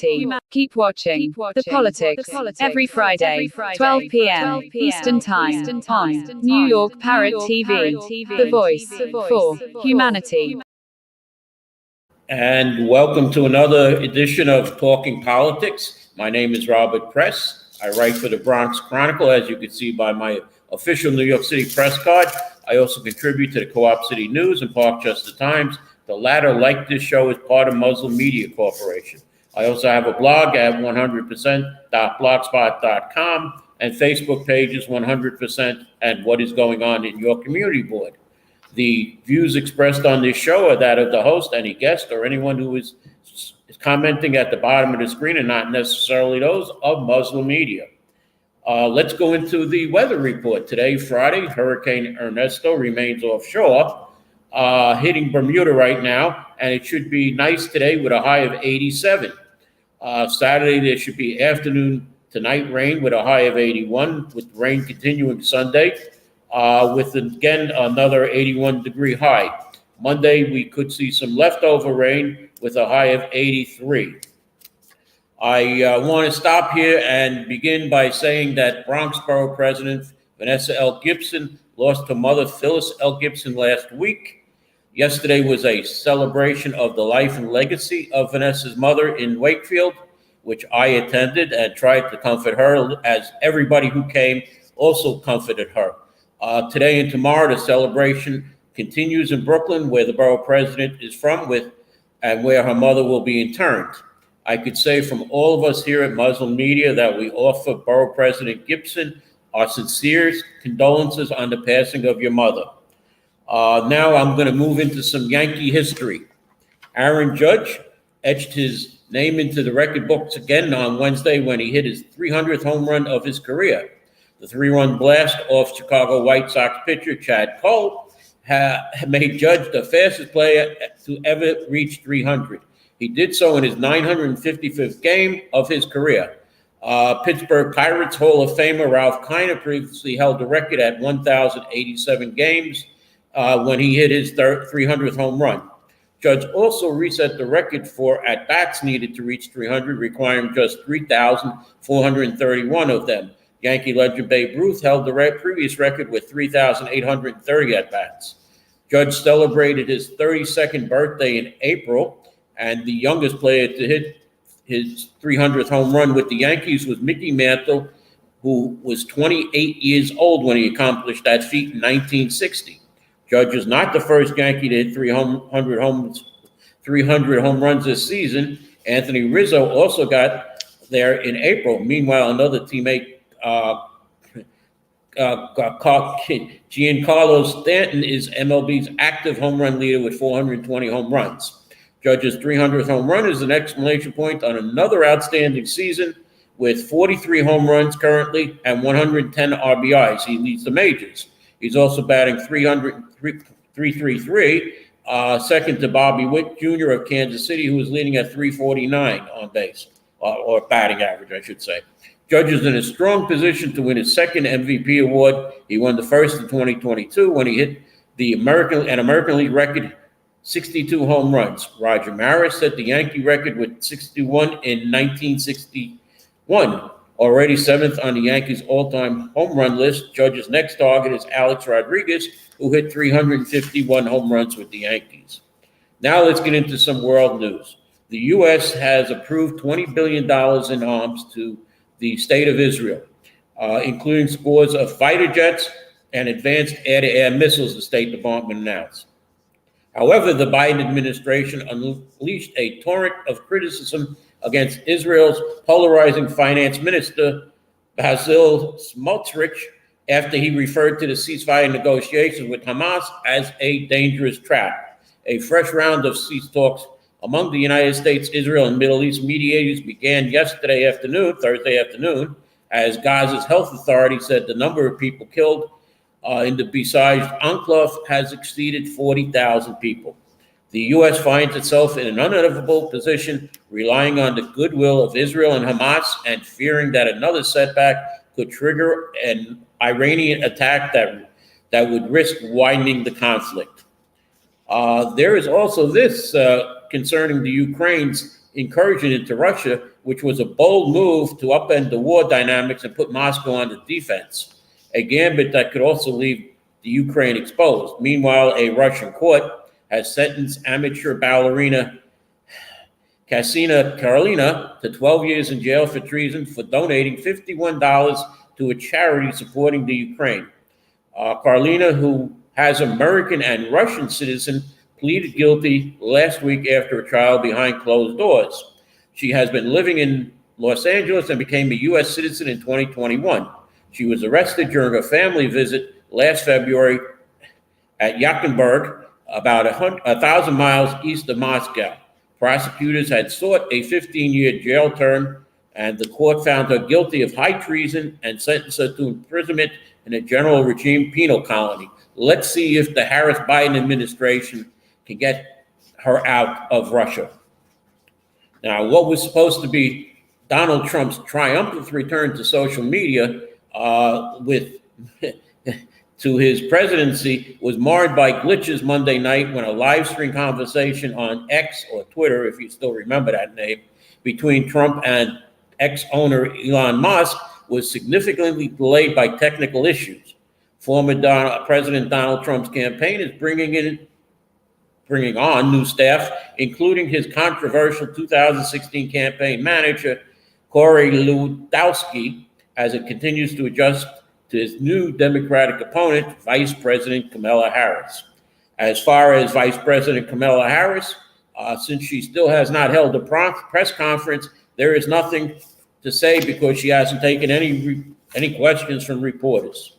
humanity. Keep watching The Politics every Friday, 12 p.m. Eastern Time on New York Parrot TV, the voice for humanity. And welcome to another edition of Talking Politics. My name is Robert Press. I write for the Bronx Chronicle, as you can see by my official New York City press card. I also contribute to the Co-op City News and Parkchester Times. The latter, like this show, is part of Muslim Media Corporation. I also have a blog at 100%.blogspot.com and Facebook pages 100% and What is Going On in Your Community Board. The views expressed on this show are that of the host, any guest, or anyone who is commenting at the bottom of the screen, and not necessarily those of Muslim Media. Let's go into the weather report. Today, Friday, Hurricane Ernesto remains offshore, hitting Bermuda right now, and it should be nice today with a high of 87. Saturday, there should be afternoon to night rain with a high of 81, with rain continuing Sunday, with again another 81-degree high. Monday, we could see some leftover rain with a high of 83. I want to stop here and begin by saying that Bronx Borough President Vanessa L. Gibson lost her mother, Phyllis L. Gibson, last week. Yesterday was a celebration of the life and legacy of Vanessa's mother in Wakefield, which I attended and tried to comfort her, as everybody who came also comforted her. Today and tomorrow, the celebration continues in Brooklyn, where the borough president is from, and where her mother will be interned. I could say from all of us here at Muslim Media that we offer Borough President Gibson our sincere condolences on the passing of your mother. Now I'm going to move into some Yankee history. Aaron Judge etched his name into the record books again on Wednesday when he hit his 300th home run of his career. The 3-run blast off Chicago White Sox pitcher Chad Cole made Judge the fastest player to ever reach 300. He did so in his 955th game of his career. Pittsburgh Pirates Hall of Famer Ralph Kiner previously held the record at 1,087 games when he hit his 300th home run. Judge also reset the record for at-bats needed to reach 300, requiring just 3,431 of them. Yankee legend Babe Ruth held the previous record with 3,830 at-bats. Judge celebrated his 32nd birthday in April, and the youngest player to hit his 300th home run with the Yankees was Mickey Mantle, who was 28 years old when he accomplished that feat in 1960. Judge is not the first Yankee to hit 300 home runs this season. Anthony Rizzo also got there in April. Meanwhile, another teammate, Giancarlo Stanton, is MLB's active home run leader with 420 home runs. Judge's 300th home run is an exclamation point on another outstanding season with 43 home runs currently and 110 RBIs. He leads the majors. He's also batting 333, second to Bobby Witt Jr. of Kansas City, who is leading at 349 on base, or batting average, I should say. Judge is in a strong position to win his second MVP award. He won the first in 2022 when he hit the American League record 62 home runs. Roger Maris set the Yankee record with 61 in 1961. Already seventh on the Yankees' all-time home run list, Judge's next target is Alex Rodriguez, who hit 351 home runs with the Yankees. Now let's get into some world news. The U.S. has approved $20 billion in arms to the state of Israel, including scores of fighter jets and advanced air-to-air missiles, the State Department announced. However, the Biden administration unleashed a torrent of criticism against Israel's polarizing finance minister, Bezalel Smotrich, after he referred to the ceasefire negotiations with Hamas as a dangerous trap. A fresh round of cease talks among the United States, Israel, and Middle East mediators began Thursday afternoon, as Gaza's health authority said the number of people killed in the besieged enclave has exceeded 40,000 people. The U.S. finds itself in an unenviable position, relying on the goodwill of Israel and Hamas and fearing that another setback could trigger an Iranian attack that would risk widening the conflict. There is also this concerning the Ukraine's incursion into Russia, which was a bold move to upend the war dynamics and put Moscow on the defense, a gambit that could also leave the Ukraine exposed. Meanwhile, a Russian court has sentenced amateur ballerina Kasina Karolina to 12 years in jail for treason for donating $51 to a charity supporting the Ukraine. Karolina, who has American and Russian citizen, pleaded guilty last week after a trial behind closed doors. She has been living in Los Angeles and became a U.S. citizen in 2021. She was arrested during a family visit last February at Yekaterinburg, about 1,000 miles east of Moscow. Prosecutors had sought a 15-year jail term, and the court found her guilty of high treason and sentenced her to imprisonment in a general regime penal colony. Let's see if the Harris-Biden administration can get her out of Russia. Now, what was supposed to be Donald Trump's triumphant return to social media to his presidency was marred by glitches Monday night when a live stream conversation on X, or Twitter, if you still remember that name, between Trump and ex-owner Elon Musk was significantly delayed by technical issues. Former President Donald Trump's campaign is bringing on new staff, including his controversial 2016 campaign manager, Corey Lewandowski, as it continues to adjust to his new Democratic opponent, Vice President Kamala Harris. As far as Vice President Kamala Harris, since she still has not held a press conference, there is nothing to say because she hasn't taken any questions from reporters.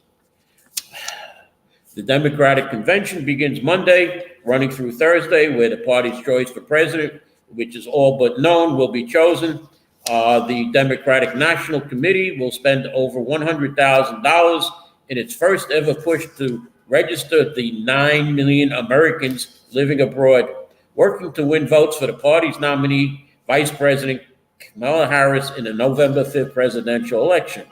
The Democratic convention begins Monday, running through Thursday, where the party's choice for president, which is all but known, will be chosen. The Democratic National Committee will spend over $100,000 in its first ever push to register the 9 million Americans living abroad, working to win votes for the party's nominee, Vice President Kamala Harris, in the November 5th presidential election.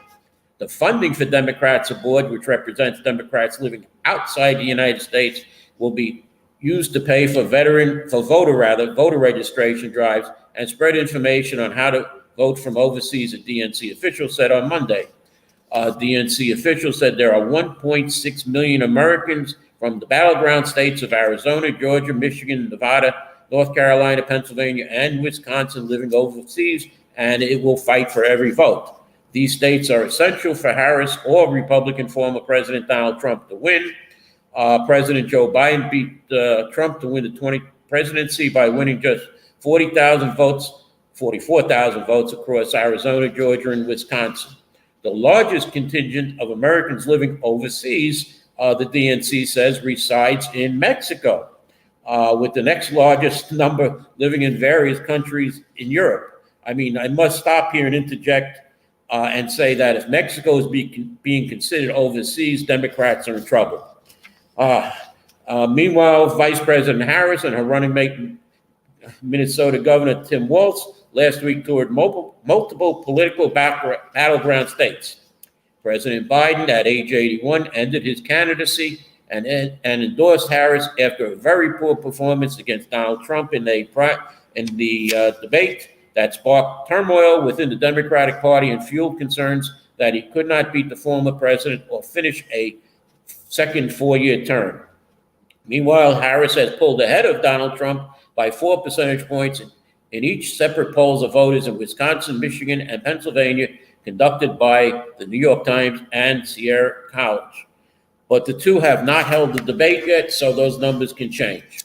The funding for Democrats Abroad, which represents Democrats living outside the United States, will be used to pay for voter registration drives and spread information on how to vote from overseas, a DNC official said on Monday. DNC officials said there are 1.6 million Americans from the battleground states of Arizona, Georgia, Michigan, Nevada, North Carolina, Pennsylvania, and Wisconsin living overseas, and it will fight for every vote. These states are essential for Harris or Republican former President Donald Trump to win. President Joe Biden beat Trump to win the presidency by winning just 44,000 votes across Arizona, Georgia, and Wisconsin. The largest contingent of Americans living overseas, the DNC says, resides in Mexico, with the next largest number living in various countries in Europe. I mean, I must stop here and interject and say that if Mexico is being considered overseas, Democrats are in trouble. Meanwhile, Vice President Harris and her running mate, Minnesota Governor Tim Walz, last week toured multiple political battleground states. President Biden, at age 81, ended his candidacy and endorsed Harris after a very poor performance against Donald Trump in the debate that sparked turmoil within the Democratic Party and fueled concerns that he could not beat the former president or finish a second four-year term. Meanwhile, Harris has pulled ahead of Donald Trump by 4 percentage points in each separate polls of voters in Wisconsin, Michigan, and Pennsylvania conducted by the New York Times and Sierra College. But the two have not held the debate yet, so those numbers can change.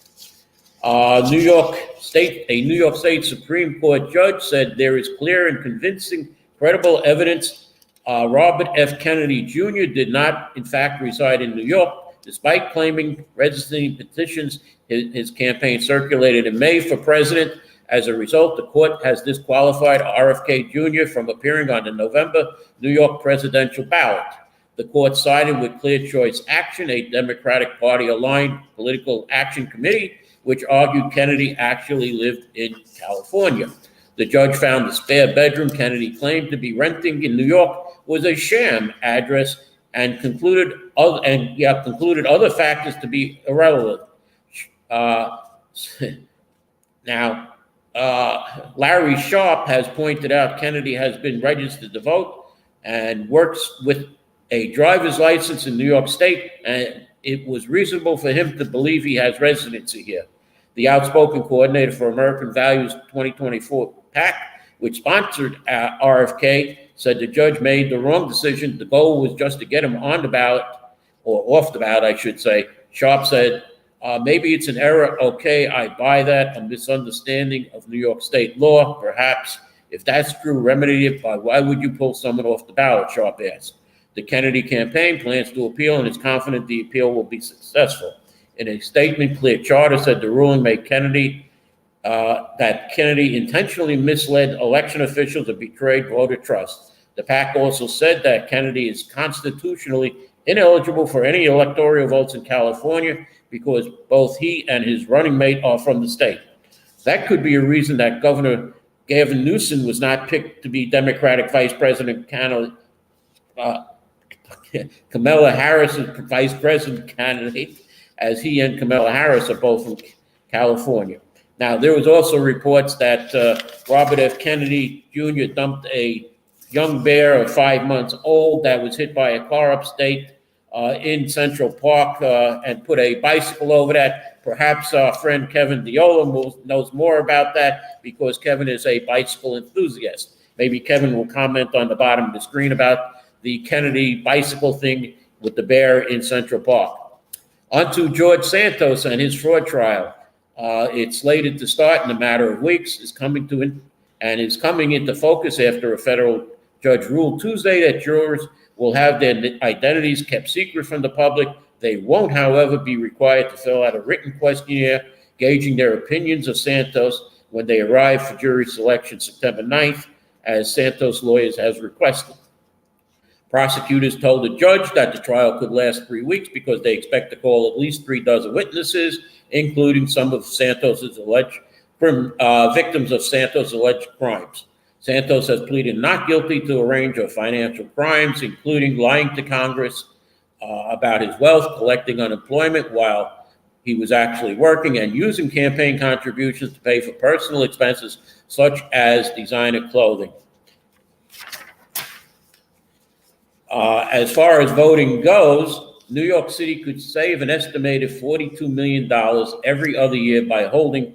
A New York State Supreme Court judge said there is clear and convincing, credible evidence Robert F. Kennedy Jr. did not, in fact, reside in New York, despite claiming registering petitions his campaign circulated in May for president. As a result, the court has disqualified RFK Jr. from appearing on the November New York presidential ballot. The court sided with Clear Choice Action, a Democratic Party-aligned political action committee, which argued Kennedy actually lived in California. The judge found the spare bedroom Kennedy claimed to be renting in New York was a sham address and concluded other factors to be irrelevant. Now, Larry Sharp has pointed out Kennedy has been registered to vote and works with a driver's license in New York State, and it was reasonable for him to believe he has residency here. The outspoken coordinator for American Values 2024 PAC, which sponsored RFK, said the judge made the wrong decision. The goal was just to get him on the ballot, or off the ballot, I should say. Sharp said, maybe it's an error. Okay, I buy that. A misunderstanding of New York State law, perhaps. If that's true, remedy it. But why would you pull someone off the ballot? Sharp asked. The Kennedy campaign plans to appeal and is confident the appeal will be successful. In a statement, Clear Charter said the ruling made that Kennedy intentionally misled election officials and betrayed voter trust. The PAC also said that Kennedy is constitutionally ineligible for any electoral votes in California because both he and his running mate are from the state. That could be a reason that Governor Gavin Newsom was not picked to be Democratic Vice President candidate. Kamala Harris is Vice President candidate, as he and Kamala Harris are both from California. Now, there was also reports that Robert F. Kennedy Jr. dumped a young bear of 5 months old that was hit by a car upstate in Central Park and put a bicycle over that. Perhaps our friend Kevin Diola knows more about that because Kevin is a bicycle enthusiast. Maybe Kevin will comment on the bottom of the screen about the Kennedy bicycle thing with the bear in Central Park. On to George Santos and his fraud trial. It's slated to start in a matter of weeks, is coming into focus after a federal judge ruled Tuesday that jurors will have their identities kept secret from the public. They won't, however, be required to fill out a written questionnaire gauging their opinions of Santos when they arrive for jury selection September 9th, as Santos' lawyers has requested. Prosecutors told the judge that the trial could last 3 weeks because they expect to call at least 36 witnesses, including some of Santos's alleged victims of Santos' alleged crimes. Santos has pleaded not guilty to a range of financial crimes, including lying to Congress about his wealth, collecting unemployment while he was actually working, and using campaign contributions to pay for personal expenses such as designer clothing. As far as voting goes, New York City could save an estimated $42 million every other year by holding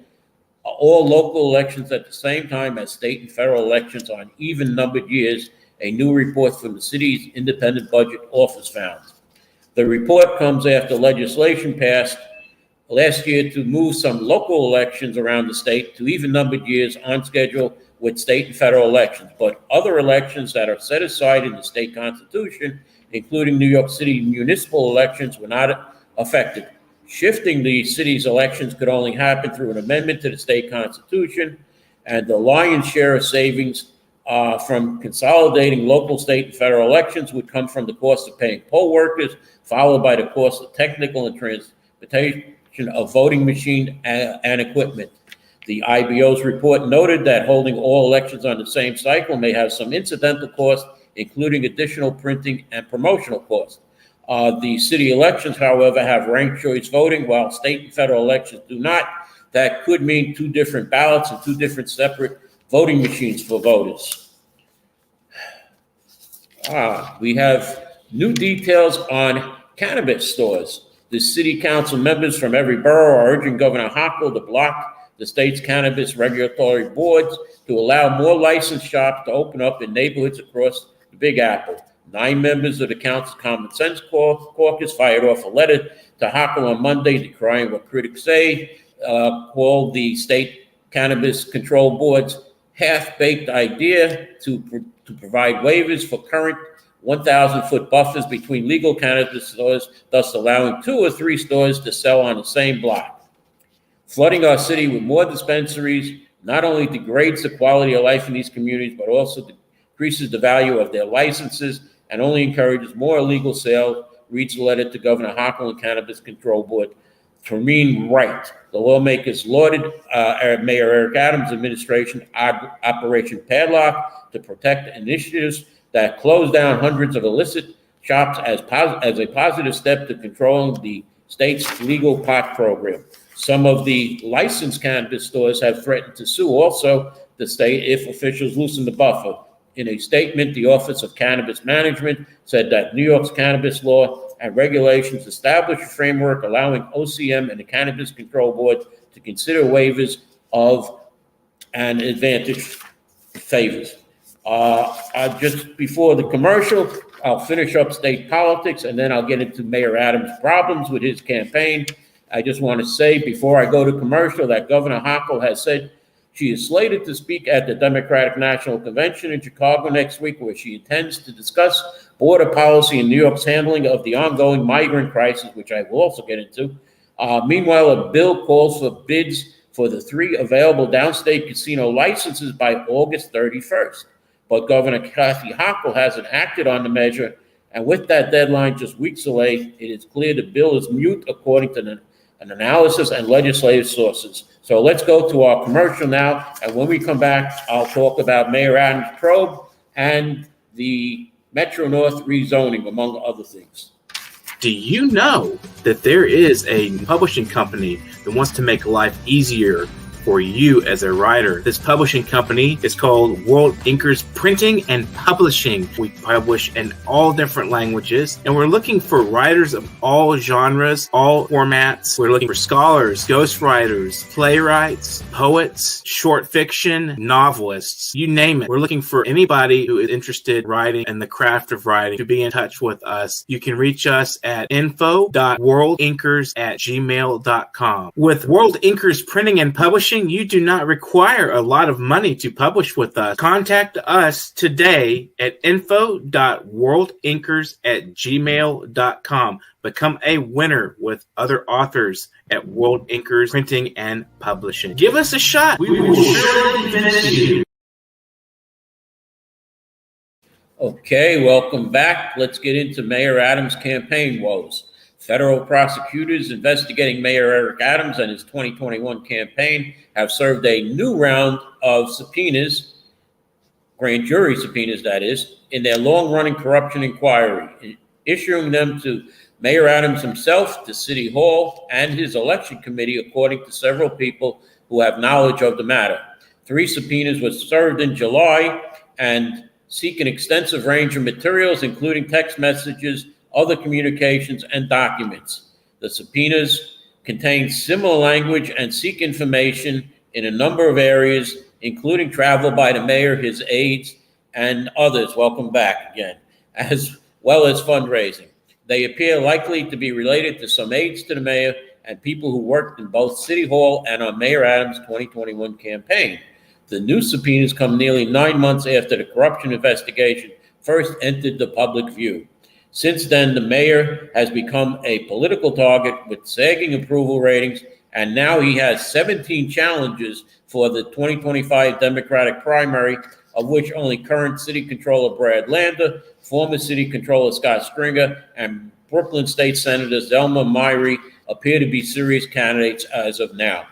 all local elections at the same time as state and federal elections on even-numbered years, a new report from the city's independent budget office found. The report comes after legislation passed last year to move some local elections around the state to even-numbered years on schedule with state and federal elections, but other elections that are set aside in the state constitution, including New York City municipal elections, were not affected. Shifting the city's elections could only happen through an amendment to the state constitution, and the lion's share of savings from consolidating local, state, and federal elections would come from the cost of paying poll workers, followed by the cost of technical and transportation of voting machine and equipment. The IBO's report noted that holding all elections on the same cycle may have some incidental costs, including additional printing and promotional costs. The city elections, however, have ranked choice voting, while state and federal elections do not. That could mean 2 different ballots and 2 different separate voting machines for voters. We have new details on cannabis stores. The city council members from every borough are urging Governor Hochul to block the state's cannabis regulatory boards to allow more licensed shops to open up in neighborhoods across the Big Apple. 9 members of the council's Common Sense Caucus fired off a letter to Hochul on Monday decrying what critics say called the state cannabis control board's half-baked idea to provide waivers for current 1,000-foot buffers between legal cannabis stores, thus allowing 2 or 3 stores to sell on the same block. Flooding our city with more dispensaries not only degrades the quality of life in these communities, but also decreases the value of their licenses and only encourages more illegal sales, reads a letter to Governor Hochul and Cannabis Control Board. Termine Wright, the lawmakers lauded Mayor Eric Adams' administration Operation Padlock to protect initiatives that close down hundreds of illicit shops as a positive step to controlling the state's legal pot program. Some of the licensed cannabis stores have threatened to sue also the state if officials loosen the buffer. In a statement, the Office of Cannabis Management said that New York's cannabis law and regulations establish a framework allowing OCM and the Cannabis Control Board to consider waivers of an advantage favors. Just before the commercial, I'll finish up state politics, and then I'll get into Mayor Adams' problems with his campaign. I just want to say before I go to commercial that Governor Hochul has said she is slated to speak at the Democratic National Convention in Chicago next week, where she intends to discuss border policy and New York's handling of the ongoing migrant crisis, which I will also get into. Meanwhile, a bill calls for bids for the 3 available downstate casino licenses by August 31st. But Governor Kathy Hochul hasn't acted on the measure, and with that deadline just weeks away, it is clear the bill is mute according to an analysis and legislative sources. So let's go to our commercial now, and when we come back, I'll talk about Mayor Adams' probe and the Metro North rezoning, among other things. Do you know that there is a publishing company that wants to make life easier for you as a writer? This publishing company is called World Inkers Printing and Publishing. We publish in all different languages, and we're looking for writers of all genres, all formats. We're looking for scholars, ghostwriters, playwrights, poets, short fiction, novelists, you name it. We're looking for anybody who is interested in writing and the craft of writing to be in touch with us. You can reach us at info.worldinkers@gmail.com. With World Inkers Printing and Publishing, you do not require a lot of money to publish with us. Contact us today at info.worldinkers@gmail.com. Become a winner with other authors at World Inkers Printing and Publishing. Give us a shot. We will surely finish you. Okay, welcome back. Let's get into Mayor Adams' campaign woes. Federal prosecutors investigating Mayor Eric Adams and his 2021 campaign have served a new round of subpoenas, grand jury subpoenas that is, in their long-running corruption inquiry, issuing them to Mayor Adams himself, to City Hall, and his election committee, according to several people who have knowledge of the matter. 3 subpoenas were served in July and seek an extensive range of materials, including text messages, other communications, and documents. The subpoenas contain similar language and seek information in a number of areas, including travel by the mayor, his aides, and others. Welcome back again, as well as fundraising. They appear likely to be related to some aides to the mayor and people who worked in both City Hall and on Mayor Adams' 2021 campaign. The new subpoenas come nearly 9 months after the corruption investigation first entered the public view. Since then, the mayor has become a political target with sagging approval ratings, and now he has 17 challenges for the 2025 Democratic primary, of which only current City Controller Brad Lander, former City Controller Scott Stringer, and Brooklyn State Senator Zelma Myrie appear to be serious candidates as of now.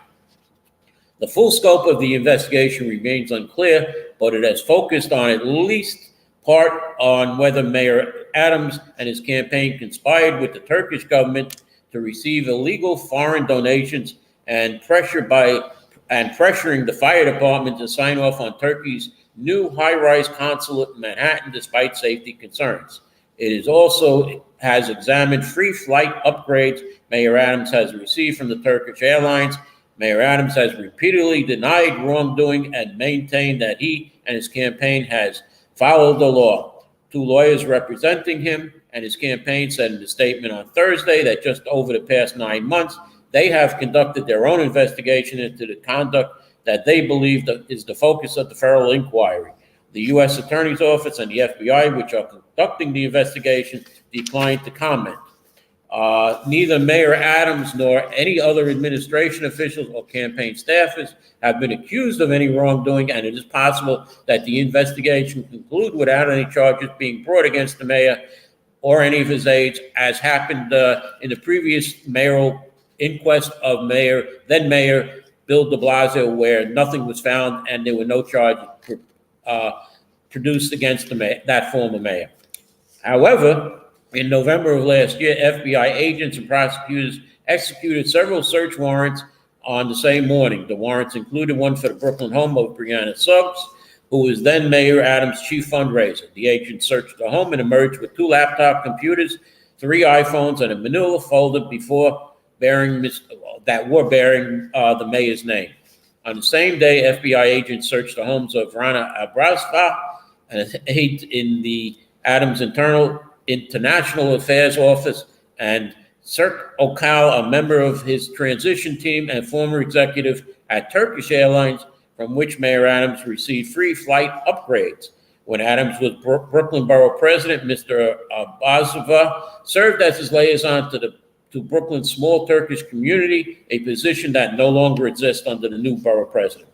The full scope of the investigation remains unclear, but it has focused on at least part on whether Mayor Adams and his campaign conspired with the Turkish government to receive illegal foreign donations and pressuring the fire department to sign off on Turkey's new high-rise consulate in Manhattan despite safety concerns. It is also has examined free flight upgrades Mayor Adams has received from the Turkish Airlines. Mayor Adams has repeatedly denied wrongdoing and maintained that he and his campaign has followed the law. 2 lawyers representing him and his campaign said in a statement on Thursday that just over the past 9 months, they have conducted their own investigation into the conduct that they believe is the focus of the federal inquiry. The U.S. Attorney's Office and the FBI, which are conducting the investigation, declined to comment. Neither Mayor Adams nor any other administration officials or campaign staffers have been accused of any wrongdoing, and it is possible that the investigation conclude without any charges being brought against the mayor or any of his aides, as happened in the previous mayoral inquest of then Mayor Bill de Blasio, where nothing was found and there were no charges produced against that former mayor. However, In November of last year, FBI agents and prosecutors executed several search warrants on the same morning. The warrants included one for the Brooklyn home of Brianna Suggs, who was then Mayor Adams' chief fundraiser. The agents searched the home and emerged with 2 laptop computers, 3 iPhones, and a manila folder that were bearing the mayor's name. On the same day, FBI agents searched the homes of Rana Abrasva, an aide in the Adams International Affairs Office, and Sirk Okal, a member of his transition team and former executive at Turkish Airlines, from which Mayor Adams received free flight upgrades. When Adams was Brooklyn Borough President, Mr. Bazova served as his liaison to Brooklyn's small Turkish community, a position that no longer exists under the new borough president.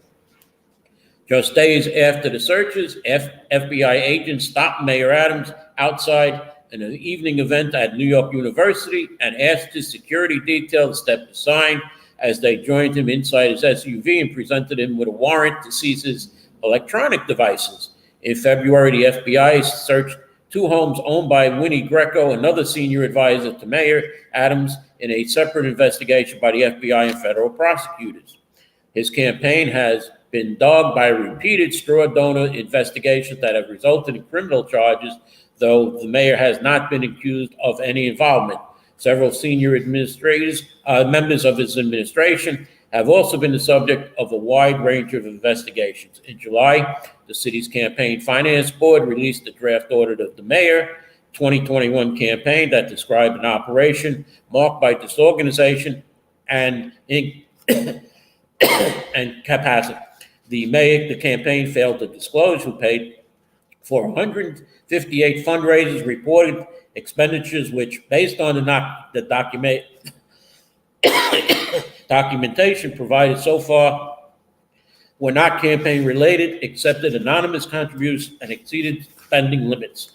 Just days after the searches, FBI agents stopped Mayor Adams outside an evening event at New York University and asked his security detail to step aside as they joined him inside his SUV and presented him with a warrant to seize his electronic devices. In February, the FBI searched 2 homes owned by Winnie Greco, another senior advisor to Mayor Adams, in a separate investigation by the FBI and federal prosecutors. His campaign has been dogged by repeated straw donor investigations that have resulted in criminal charges, though the mayor has not been accused of any involvement. Several senior members of his administration have also been the subject of a wide range of investigations. In July, the city's campaign finance board released a draft audit of the mayor 2021 campaign that described an operation marked by disorganization and capacity. The campaign failed to disclose who paid for 158 fundraisers, reported expenditures which, based on the documentation provided so far, were not campaign related, accepted anonymous contributions, and exceeded spending limits.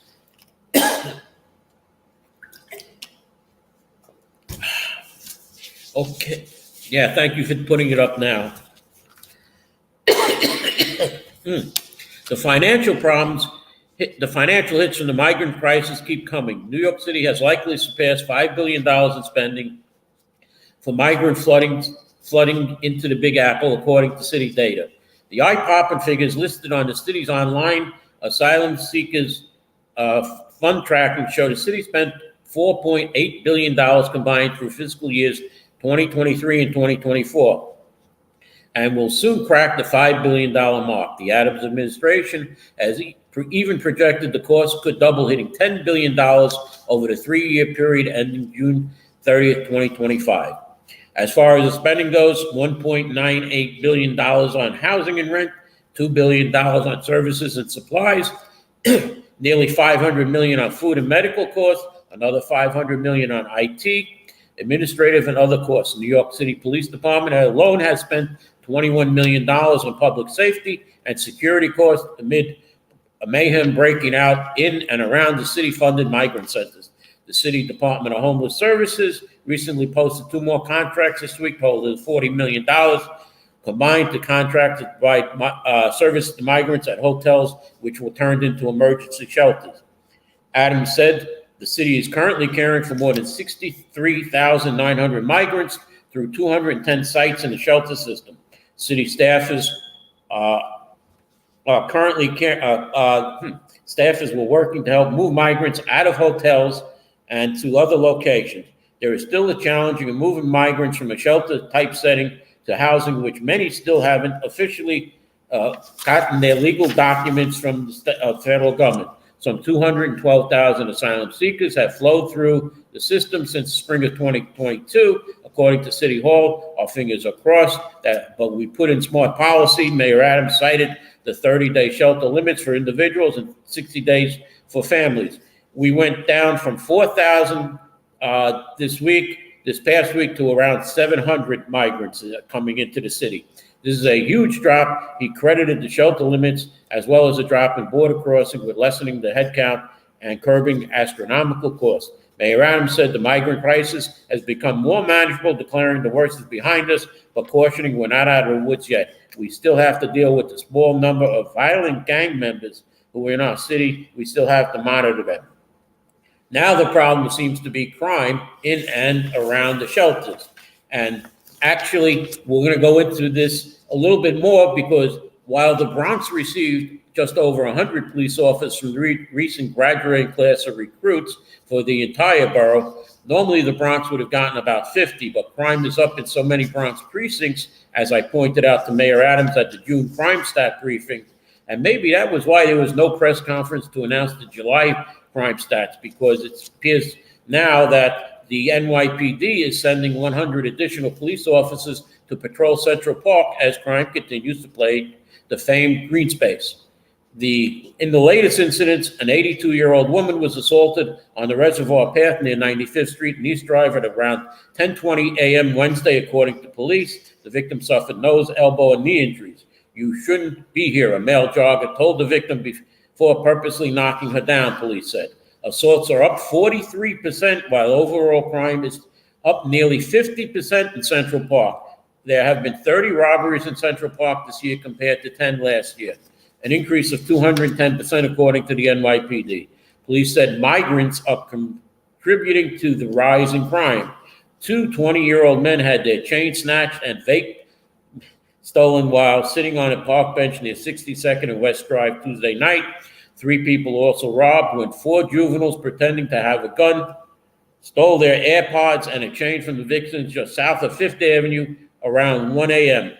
Okay. Yeah, thank you for putting it up now. The financial hits from the migrant crisis keep coming. New York City has likely surpassed $5 billion in spending for migrant flooding into the Big Apple, according to city data. The eye-popping figures listed on the city's online asylum seekers fund tracking show the city spent $4.8 billion combined through fiscal years 2023 and 2024, and will soon crack the $5 billion mark. The Adams administration has even projected the cost could double, hitting $10 billion over the 3-year period ending June 30th, 2025. As far as the spending goes, $1.98 billion on housing and rent, $2 billion on services and supplies, nearly $500 million on food and medical costs, another $500 million on IT, administrative and other costs. The New York City Police Department alone has spent $21 million on public safety and security costs amid a mayhem breaking out in and around the city-funded migrant centers. The City Department of Homeless Services recently posted 2 more contracts this week, totaling $40 million, combined to contract to provide service to migrants at hotels, which were turned into emergency shelters. Adams said the city is currently caring for more than 63,900 migrants through 210 sites in the shelter system. City staffers staffers were working to help move migrants out of hotels and to other locations. There is still a challenge in moving migrants from a shelter-type setting to housing, which many still haven't officially gotten their legal documents from the federal government. Some 212,000 asylum seekers have flowed through the system since the spring of 2022, according to City Hall. Our fingers are crossed, but we put in smart policy. Mayor Adams cited the 30-day shelter limits for individuals and 60 days for families. We went down from 4,000 this past week to around 700 migrants coming into the city. This is a huge drop. He credited the shelter limits as well as a drop in border crossing with lessening the headcount and curbing astronomical costs. Mayor Adams said the migrant crisis has become more manageable, declaring the worst is behind us, but cautioning we're not out of the woods yet. We still have to deal with the small number of violent gang members who are in our city. We still have to monitor them. Now the problem seems to be crime in and around the shelters. And actually, we're going to go into this a little bit more because while the Bronx received just over 100 police officers from the recent graduating class of recruits for the entire borough, normally the Bronx would have gotten about 50, but crime is up in so many Bronx precincts, as I pointed out to Mayor Adams at the June crime stat briefing. And maybe that was why there was no press conference to announce the July crime stats, because it appears now that the NYPD is sending 100 additional police officers to patrol Central Park as crime continues to plague the famed green space. In the latest incidents, an 82-year-old woman was assaulted on the Reservoir Path near 95th Street and East Drive at around 10:20 a.m. Wednesday, according to police. The victim suffered nose, elbow, and knee injuries. "You shouldn't be here," a male jogger told the victim before purposely knocking her down, police said. Assaults are up 43%, while overall crime is up nearly 50% in Central Park. There have been 30 robberies in Central Park this year compared to 10 last year, an increase of 210% according to the NYPD. Police said migrants are contributing to the rise in crime. Two 20-year-old men had their chain snatched and vape stolen while sitting on a park bench near 62nd and West Drive Tuesday night. 3 people also robbed when 4 juveniles pretending to have a gun stole their AirPods and a chain from the victims just south of 5th Avenue around 1 a.m.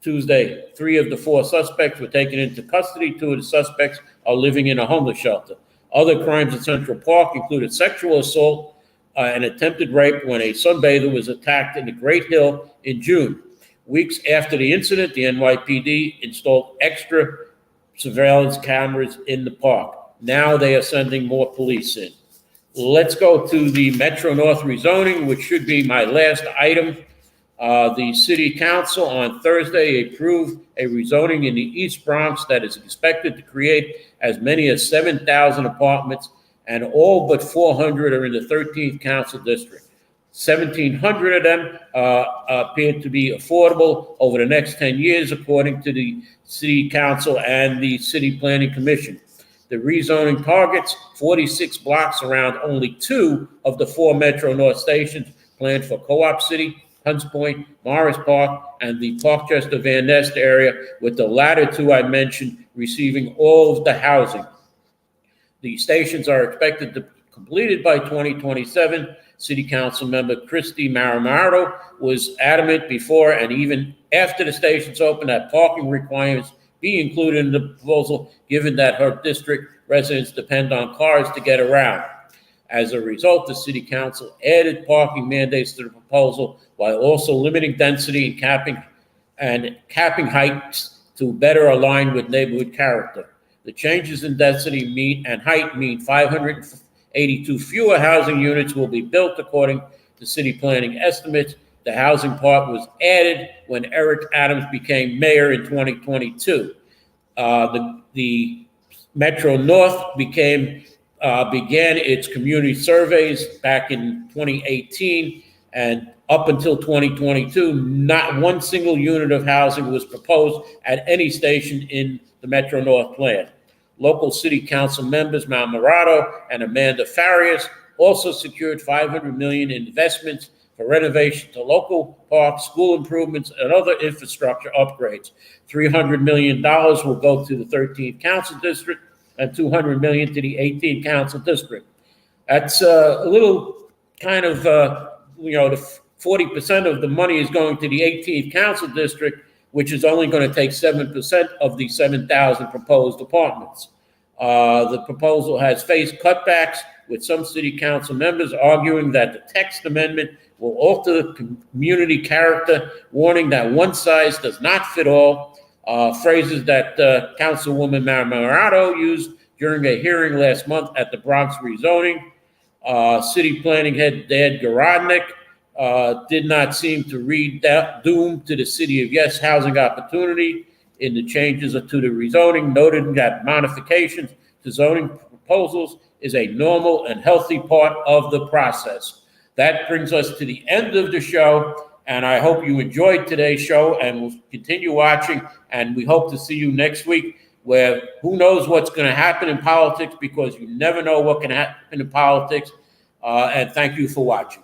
Tuesday. 3 of the 4 suspects were taken into custody. 2 of the suspects are living in a homeless shelter. Other crimes in Central Park included sexual assault and attempted rape when a sunbather was attacked in the Great Hill in June. Weeks after the incident, the NYPD installed extra surveillance cameras in the park. Now they are sending more police in. Let's go to the Metro North rezoning, which should be my last item. The City Council on Thursday approved a rezoning in the East Bronx that is expected to create as many as 7,000 apartments, and all but 400 are in the 13th Council District. 1,700 of them appear to be affordable over the next 10 years, according to the City Council and the City Planning Commission. The rezoning targets 46 blocks around only 2 of the 4 Metro North stations planned for Co-op City, Hunts Point, Morris Park, and the Parkchester Van Nest area, with the latter 2 I mentioned receiving all of the housing. The stations are expected to be completed by 2027. City Council member Christy Maramato was adamant before and even after the stations opened that parking requirements be included in the proposal, given that her district residents depend on cars to get around. As a result, the City Council added parking mandates to the proposal while also limiting density and capping heights to better align with neighborhood character. The changes in density and height mean 582 fewer housing units will be built, according to city planning estimates. The housing part was added when Eric Adams became mayor in 2022. The Metro North began its community surveys back in 2018, and up until 2022, not one single unit of housing was proposed at any station in the Metro North plan. Local City Council members Mal Morato and Amanda Farias also secured $500 million in investments for renovation to local parks, school improvements, and other infrastructure upgrades. $300 million will go to the 13th Council District and $200 million to the 18th Council District. That's a little kind of, the 40% of the money is going to the 18th Council District, which is only going to take 7% of the 7,000 proposed apartments. The proposal has faced cutbacks, with some city council members arguing that the text amendment will alter the community character, warning that one size does not fit all, phrases that Councilwoman Maramato used during a hearing last month at the Bronx rezoning. City planning head Dad Garodnick did not seem to read that doom to the city of Yes housing opportunity in the changes to the rezoning, noted that modifications to zoning proposals is a normal and healthy part of the process. That brings us to the end of the show, and I hope you enjoyed today's show, and we'll continue watching, and we hope to see you next week, where who knows what's going to happen in politics, because you never know what can happen in politics. And thank you for watching.